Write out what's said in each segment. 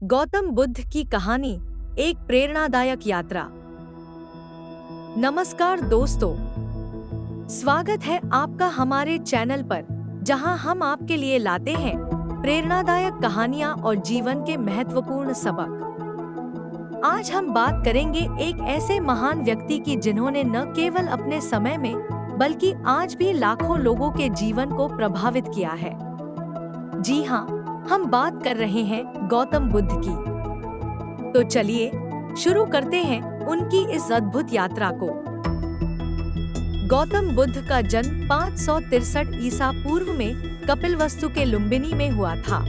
गौतम बुद्ध की कहानी, एक प्रेरणादायक यात्रा। नमस्कार दोस्तों, स्वागत है आपका हमारे चैनल पर, जहां हम आपके लिए लाते हैं प्रेरणादायक कहानियां और जीवन के महत्वपूर्ण सबक। आज हम बात करेंगे एक ऐसे महान व्यक्ति की जिन्होंने न केवल अपने समय में बल्कि आज भी लाखों लोगों के जीवन को प्रभावित किया है। जी हाँ, हम बात कर रहे हैं गौतम बुद्ध की। तो चलिए शुरू करते हैं उनकी इस अद्भुत यात्रा को। गौतम बुद्ध का जन्म 563 ईसा पूर्व में कपिलवस्तु के लुम्बिनी में हुआ था।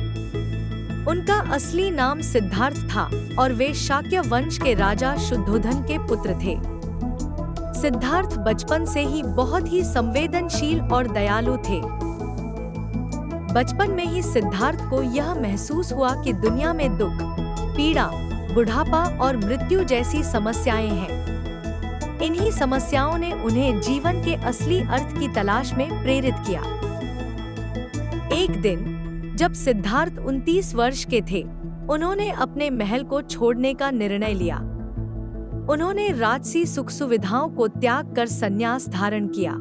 उनका असली नाम सिद्धार्थ था और वे शाक्य वंश के राजा शुद्धोधन के पुत्र थे। सिद्धार्थ बचपन से ही बहुत ही संवेदनशील और दयालु थे। बचपन में ही सिद्धार्थ को यह महसूस हुआ कि दुनिया में दुख, पीड़ा, बुढ़ापा और मृत्यु जैसी समस्याएं हैं। इन्हीं समस्याओं ने उन्हें जीवन के असली अर्थ की तलाश में प्रेरित किया। एक दिन जब सिद्धार्थ 29 वर्ष के थे, उन्होंने अपने महल को छोड़ने का निर्णय लिया। उन्होंने राजसी सुख सुविधाओं को त्याग कर संन्यास धारण किया।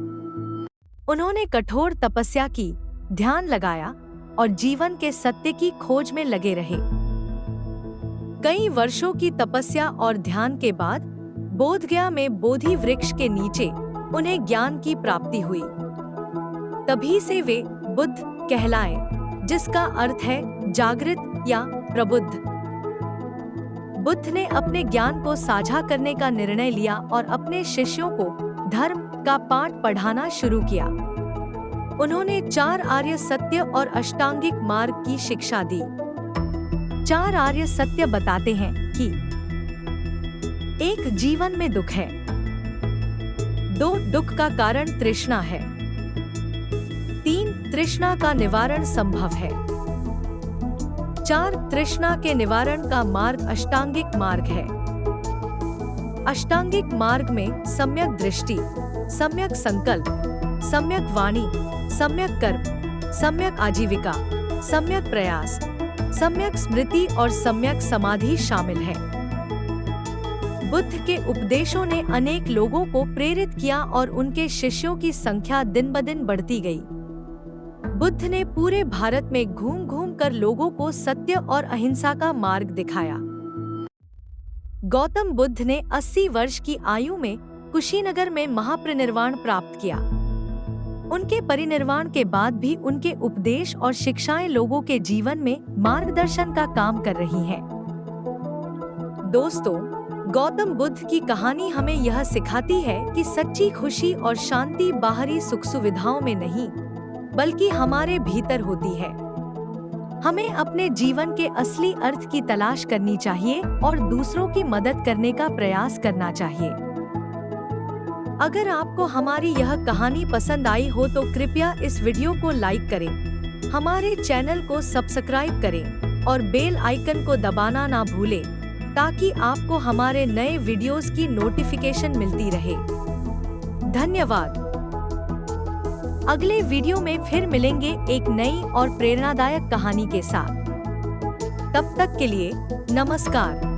उन्होंने कठोर तपस्या की, ध्यान लगाया और जीवन के सत्य की खोज में लगे रहे। कई वर्षों की तपस्या और ध्यान के बाद बोधगया में बोधि वृक्ष के नीचे उन्हें ज्ञान की प्राप्ति हुई। तभी से वे बुद्ध कहलाए, जिसका अर्थ है जागृत या प्रबुद्ध। बुद्ध ने अपने ज्ञान को साझा करने का निर्णय लिया और अपने शिष्यों को धर्म का पाठ पढ़ाना शुरू किया। उन्होंने 4 आर्य सत्य और अष्टांगिक मार्ग की शिक्षा दी। 4 आर्य सत्य बताते हैं कि 1. जीवन में दुख है। 2. दुख का कारण तृष्णा है। 3. तृष्णा का निवारण संभव है। 4. तृष्णा के निवारण का मार्ग अष्टांगिक मार्ग है। अष्टांगिक मार्ग में सम्यक दृष्टि, सम्यक संकल्प, सम्यक वाणी, सम्यक कर्म, सम्यक आजीविका, सम्यक प्रयास, सम्यक स्मृति और सम्यक समाधि शामिल है। बुद्ध के उपदेशों ने अनेक लोगों को प्रेरित किया और उनके शिष्यों की संख्या दिन ब दिन बढ़ती गई। बुद्ध ने पूरे भारत में घूम घूम कर लोगों को सत्य और अहिंसा का मार्ग दिखाया। गौतम बुद्ध ने 80 वर्ष की आयु में कुशीनगर में महापरिनिर्वाण प्राप्त किया। उनके परिनिर्वाण के बाद भी उनके उपदेश और शिक्षाएं लोगों के जीवन में मार्गदर्शन का काम कर रही हैं। दोस्तों, गौतम बुद्ध की कहानी हमें यह सिखाती है कि सच्ची खुशी और शांति बाहरी सुख सुविधाओं में नहीं, बल्कि हमारे भीतर होती है। हमें अपने जीवन के असली अर्थ की तलाश करनी चाहिए और दूसरों की मदद करने का प्रयास करना चाहिए। अगर आपको हमारी यह कहानी पसंद आई हो तो कृपया इस वीडियो को लाइक करें, हमारे चैनल को सब्सक्राइब करें और बेल आइकन को दबाना ना भूलें, ताकि आपको हमारे नए वीडियोस की नोटिफिकेशन मिलती रहे। धन्यवाद। अगले वीडियो में फिर मिलेंगे एक नई और प्रेरणादायक कहानी के साथ। तब तक के लिए नमस्कार।